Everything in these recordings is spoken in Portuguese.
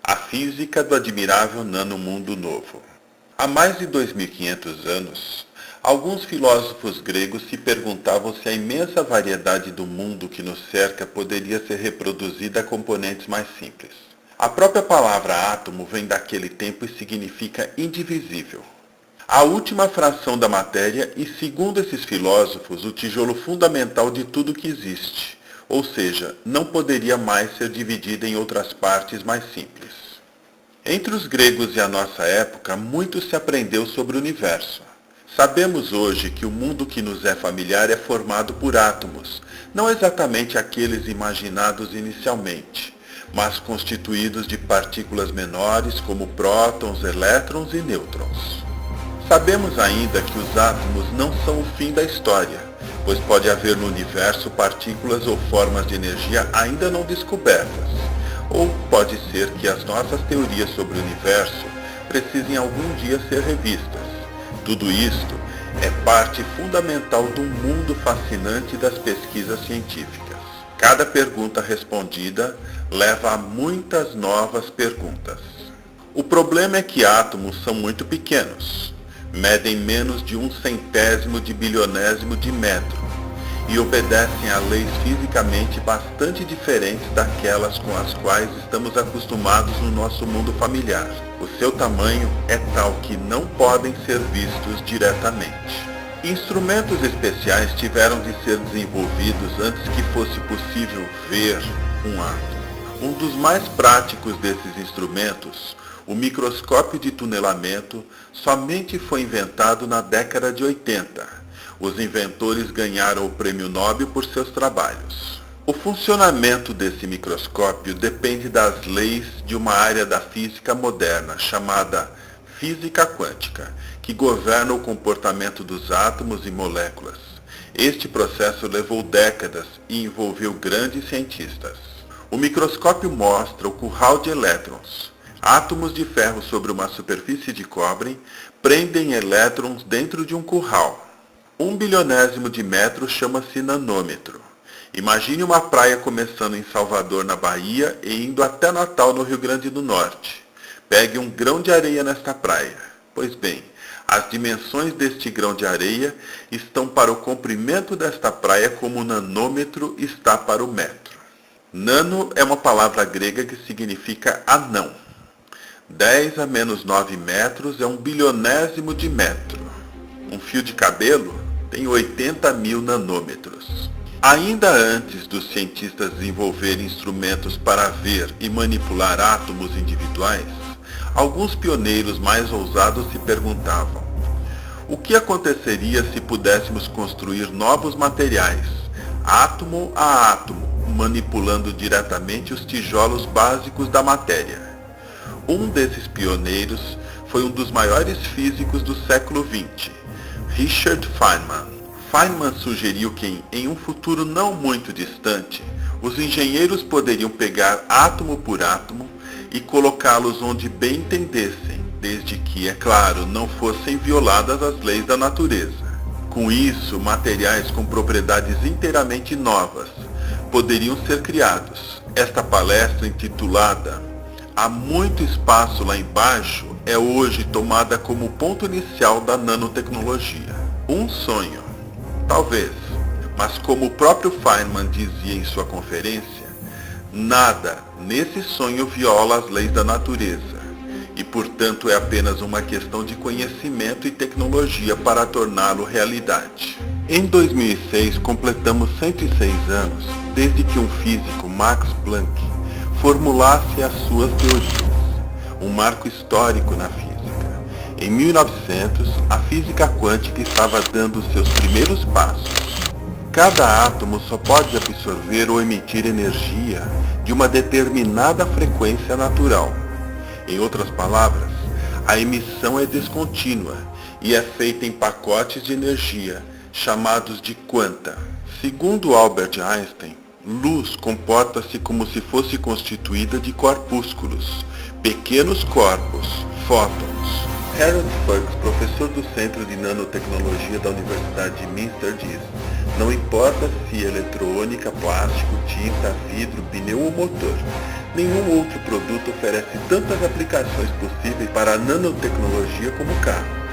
A física do admirável nanomundo novo. Há mais de 2.500 anos, alguns filósofos gregos se perguntavam se a imensa variedade do mundo que nos cerca poderia ser reproduzida a componentes mais simples. A própria palavra átomo vem daquele tempo e significa indivisível. A última fração da matéria e, segundo esses filósofos, o tijolo fundamental de tudo que existe, ou seja, não poderia mais ser dividida em outras partes mais simples. Entre os gregos e a nossa época, muito se aprendeu sobre o universo. Sabemos hoje que o mundo que nos é familiar é formado por átomos, não exatamente aqueles imaginados inicialmente, mas constituídos de partículas menores como prótons, elétrons e nêutrons. Sabemos ainda que os átomos não são o fim da história, pois pode haver no universo partículas ou formas de energia ainda não descobertas, ou pode ser que as nossas teorias sobre o universo precisem algum dia ser revistas. Tudo isto é parte fundamental do mundo fascinante das pesquisas científicas. Cada pergunta respondida leva a muitas novas perguntas. O problema é que átomos são muito pequenos. Medem menos de 1/100º de bilionésimo de metro e obedecem a leis fisicamente bastante diferentes daquelas com as quais estamos acostumados no nosso mundo familiar. O seu tamanho é tal que não podem ser vistos diretamente. Instrumentos especiais tiveram de ser desenvolvidos antes que fosse possível ver um átomo. Um dos mais práticos desses instrumentos, o microscópio de tunelamento, somente foi inventado na década de 80. Os inventores ganharam o Prêmio Nobel por seus trabalhos. O funcionamento desse microscópio depende das leis de uma área da física moderna, chamada física quântica, que governa o comportamento dos átomos e moléculas. Este processo levou décadas e envolveu grandes cientistas. O microscópio mostra o curral de elétrons. Átomos de ferro sobre uma superfície de cobre prendem elétrons dentro de um curral. 1/1000º de metro chama-se nanômetro. Imagine uma praia começando em Salvador, na Bahia, e indo até Natal, no Rio Grande do Norte. Pegue um grão de areia nesta praia. Pois bem, as dimensões deste grão de areia estão para o comprimento desta praia como o nanômetro está para o metro. Nano é uma palavra grega que significa anão. 10 a menos 9 metros é 1/1000º de metro. Um fio de cabelo tem 80.000 nanômetros. Ainda antes dos cientistas desenvolverem instrumentos para ver e manipular átomos individuais, alguns pioneiros mais ousados se perguntavam: o que aconteceria se pudéssemos construir novos materiais, átomo a átomo, manipulando diretamente os tijolos básicos da matéria? Um desses pioneiros foi um dos maiores físicos do século XX, Richard Feynman. Feynman sugeriu que, em um futuro não muito distante, os engenheiros poderiam pegar átomo por átomo e colocá-los onde bem entendessem, desde que, é claro, não fossem violadas as leis da natureza. Com isso, materiais com propriedades inteiramente novas poderiam ser criados. Esta palestra, intitulada "Há muito espaço lá embaixo", é hoje tomada como ponto inicial da nanotecnologia. Um sonho, talvez, mas como o próprio Feynman dizia em sua conferência, nada nesse sonho viola as leis da natureza, e portanto é apenas uma questão de conhecimento e tecnologia para torná-lo realidade. Em 2006 completamos 106 anos desde que um físico, Max Planck, formulasse as suas teorias, um marco histórico na física. Em 1900, a física quântica estava dando seus primeiros passos. Cada átomo só pode absorver ou emitir energia de uma determinada frequência natural. Em outras palavras, a emissão é descontínua e é feita em pacotes de energia, chamados de quanta. Segundo Albert Einstein, luz comporta-se como se fosse constituída de corpúsculos, pequenos corpos, fótons. Harold Fuchs, professor do Centro de Nanotecnologia da Universidade de Minster, diz: não importa se eletrônica, plástico, tinta, vidro, pneu ou motor, Nenhum outro produto oferece tantas aplicações possíveis para a nanotecnologia como o carro.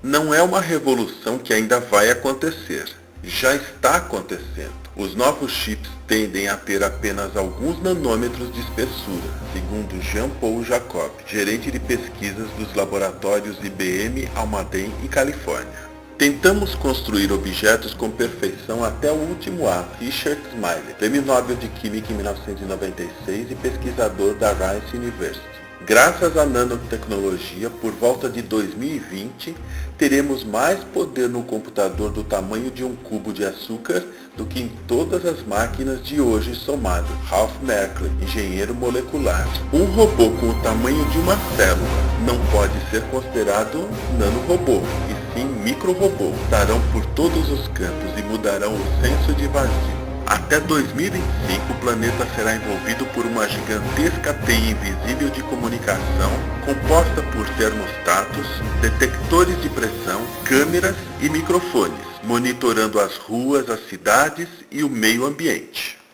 Não é uma revolução que ainda vai acontecer. Já está acontecendo. Os novos chips tendem a ter apenas alguns nanômetros de espessura, segundo Jean-Paul Jacob, gerente de pesquisas dos laboratórios IBM Almaden e Califórnia. Tentamos construir objetos com perfeição até o último ato. Richard Smiley, Prêmio Nobel de Química em 1996 e pesquisador da Rice University. Graças à nanotecnologia, por volta de 2020, teremos mais poder no computador do tamanho de um cubo de açúcar do que em todas as máquinas de hoje somadas. Ralph Merkle, engenheiro molecular. Um robô com o tamanho de uma célula não pode ser considerado nanorobô, e sim microrobô. Estarão por todos os cantos e mudarão o senso de vazio. Até 2025, o planeta será envolvido por uma gigantesca teia invisível de comunicação, composta por termostatos, detectores de pressão, câmeras e microfones, monitorando as ruas, as cidades e o meio ambiente.